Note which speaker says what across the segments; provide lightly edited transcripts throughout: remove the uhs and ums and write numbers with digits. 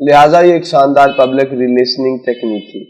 Speaker 1: لہٰذا یہ ایک شاندار پبلک ریلیشننگ ٹیکنیک تھی۔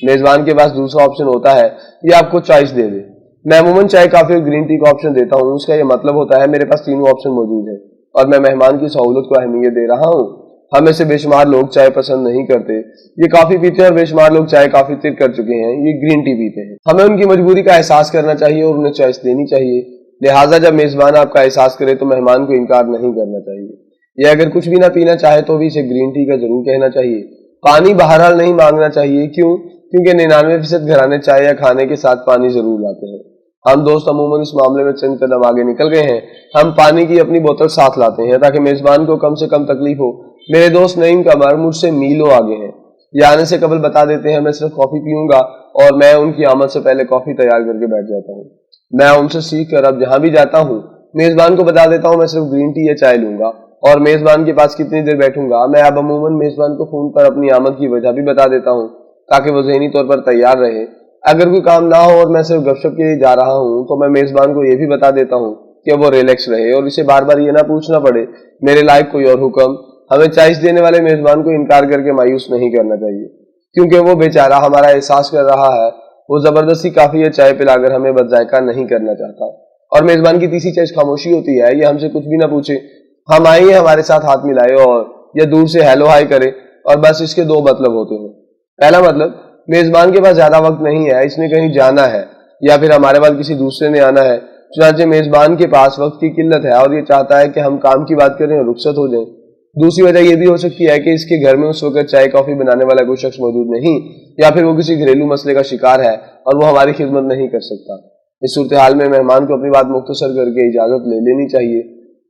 Speaker 1: میزبان کے پاس دوسرا آپشن ہوتا ہے یہ آپ کو چوائس دے دے۔ میں عموماً چائے کافی اور گرین ٹی کا آپشن دیتا ہوں۔ اس کا یہ مطلب ہوتا ہے میرے پاس تینوں آپشن موجود ہیں اور میں مہمان کی سہولت کو اہمیت دے رہا ہوں۔ ہم میں سے بے شمار لوگ چائے پسند نہیں کرتے، یہ کافی پیتے ہیں، اور بے شمار لوگ چائے کافی تر کر چکے ہیں، یہ گرین ٹی پیتے ہیں۔ ہمیں ان کی مجبوری کا احساس کرنا چاہیے اور انہیں چوائس دینی چاہیے۔ لہٰذا جب میزبان آپ کا احساس کرے تو مہمان کو انکار نہیں کرنا چاہیے۔ یہ اگر کچھ بھی نہ پینا چاہے تو بھی اسے گرین ٹی کا ضرور کہنا چاہیے۔ پانی بہرحال نہیں مانگنا چاہیے، کیونکہ 99% گھرانے چائے یا کھانے کے ساتھ پانی ضرور لاتے ہیں۔ ہم دوست عموماً اس معاملے میں چند قدم آگے نکل گئے ہیں۔ ہم پانی کی اپنی بوتل ساتھ لاتے ہیں تاکہ میزبان کو کم سے کم تکلیف ہو۔ میرے دوست نعیم قمر مجھ سے میلوں آگے ہیں، یہ آنے سے قبل بتا دیتے ہیں میں صرف کافی پیوں گا، اور میں ان کی آمد سے پہلے کافی تیار کر کے بیٹھ جاتا ہوں۔ میں ان سے سیکھ کر اب جہاں بھی جاتا ہوں میزبان کو بتا دیتا ہوں میں صرف گرین ٹی یا چائے لوں گا، اور میزبان کے پاس کتنی دیر بیٹھوں گا۔ میں اب عموماً میزبان کو فون پر اپنی آمد کی وجہ بھی بتا دیتا ہوں تاکہ وہ ذہنی طور پر تیار رہے۔ اگر کوئی کام نہ ہو اور میں صرف گپ شپ کے لیے جا رہا ہوں تو میں میزبان کو یہ بھی بتا دیتا ہوں کہ وہ ریلیکس رہے اور اسے بار بار یہ نہ پوچھنا پڑے میرے لائق کوئی اور حکم۔ ہمیں چائس دینے والے میزبان کو انکار کر کے مایوس نہیں کرنا چاہیے، کیونکہ وہ بیچارہ ہمارا احساس کر رہا ہے، وہ زبردستی کافی یا چائے پلا کر ہمیں بد ذائقہ نہیں کرنا چاہتا۔ اور میزبان کی تیسری چائس خاموشی ہوتی ہے، یہ ہم سے کچھ بھی نہ پوچھے، ہم آئیں ہمارے ساتھ ہاتھ ملائے اور یا دور سے ہیلو ہائی کرے، اور بس اس کے دو مطلب ہوتے ہیں۔ پہلا مطلب میزبان کے پاس زیادہ وقت نہیں ہے، اس نے کہیں جانا ہے یا پھر ہمارے بعد کسی دوسرے نے آنا ہے، چنانچہ میزبان کے پاس وقت کی قلت ہے اور یہ چاہتا ہے کہ ہم کام کی بات کریں اور رخصت ہو جائیں۔ دوسری وجہ یہ بھی ہو سکتی ہے کہ اس کے گھر میں اس وقت چائے کافی بنانے والا کوئی شخص موجود نہیں، یا پھر وہ کسی گھریلو مسئلے کا شکار ہے اور وہ ہماری خدمت نہیں کر سکتا۔ اس صورتحال میں مہمان کو اپنی بات مختصر کر کے اجازت لے لینی چاہیے۔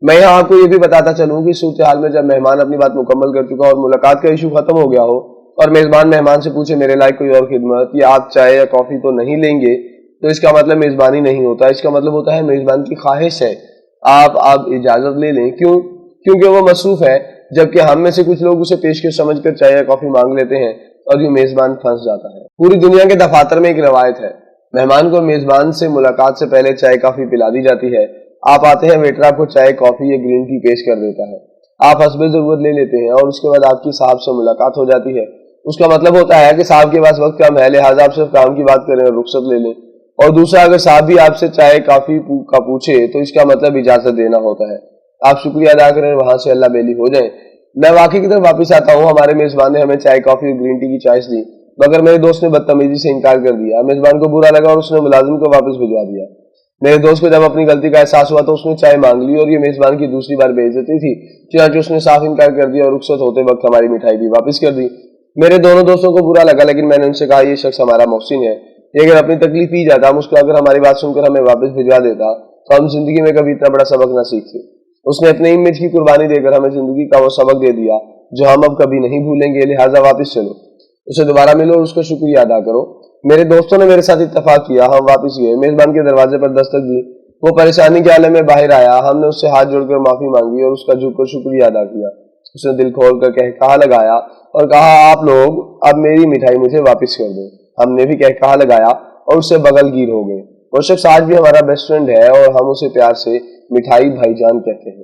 Speaker 1: میں یہاں آپ کو یہ بھی بتاتا چلوں کہ اس صورتحال میں جب مہمان اپنی بات مکمل کر چکا اور ملاقات کا ایشو ختم ہو گیا ہو اور میزبان مہمان سے پوچھے میرے لائق کوئی اور خدمت یا آپ چائے یا کافی تو نہیں لیں گے، تو اس کا مطلب میزبانی نہیں ہوتا، اس کا مطلب ہوتا ہے میزبان کی خواہش ہے آپ اجازت لے لیں۔ کیونکہ وہ مصروف ہے، جبکہ ہم میں سے کچھ لوگ اسے پیشکش سمجھ کر چائے یا کافی مانگ لیتے ہیں اور یہ میزبان پھنس جاتا ہے۔ پوری دنیا کے دفاتر میں ایک روایت ہے، مہمان کو میزبان سے ملاقات سے پہلے چائے کافی پلا دی جاتی ہے۔ آپ آتے ہیں، ویٹر آپ کو چائے کافی یا گرین ٹی پیش کر دیتا ہے، آپ حسب ضرورت لے لیتے ہیں اور اس کے بعد آپ کی صاحب سے ملاقات ہو جاتی ہے۔ اس کا مطلب ہوتا ہے کہ صاحب کے پاس وقت کم ہے، لہٰذا آپ صرف کام کی بات کریں اور رخصت لے لیں۔ اور دوسرا، اگر صاحب بھی آپ سے چائے کافی کا پوچھے تو اس کا مطلب اجازت دینا ہوتا ہے، آپ شکریہ ادا کریں وہاں سے اللہ بیلی ہو جائیں۔ میں واقعی کی طرف واپس آتا ہوں، ہمارے میزبان نے ہمیں چائے کافی اور گرین ٹی کی چوائس دی، مگر میرے دوست نے بدتمیزی سے انکار کر دیا۔ میزبان کو برا لگا اور اس نے ملازم کو واپس بھجوا دیا۔ میرے دوست کو جب اپنی غلطی کا احساس ہوا تو اس نے چائے مانگ لی، اور یہ میزبان کی دوسری بار بے عزتی تھی، چنانچہ اس نے صاف انکار کر دیا اور رخصت ہوتے وقت ہماری مٹھائی بھی واپس کر دی۔ میرے دونوں دوستوں کو برا لگا، لیکن میں نے ان سے کہا یہ شخص ہمارا محسن ہے، یہ اگر اپنی تکلیف پی جاتا، مسکرا کر ہماری بات سن کر ہمیں واپس بھجوا دیتا تو ہم زندگی میں کبھی اتنا بڑا سبق نہ سیکھتے۔ اس نے اپنے امیج کی قربانی دے کر ہمیں زندگی کا وہ سبق دے دیا جو ہم اب کبھی نہیں بھولیں گے، لہٰذا واپس چلو، اسے دوبارہ ملو اور اس کا شکریہ ادا کرو۔ میرے دوستوں نے میرے ساتھ اتفاق کیا، ہم واپس گئے، میزبان کے دروازے پر دستک دی، وہ پریشانی کے عالم میں باہر آیا، ہم نے اس سے ہاتھ جوڑ کر معافی مانگی اور اس کا جھک کر شکریہ ادا کیا۔ اس نے دل کھول کر کہا لگایا اور کہا آپ لوگ اب میری مٹھائی مجھے واپس کر دیں۔ ہم نے بھی کہا لگایا اور اس سے بغل گیر ہو گئے۔ وہ شخص آج بھی ہمارا بیسٹ فرینڈ ہے اور ہم اسے پیار سے مٹھائی بھائی جان کہتے ہیں۔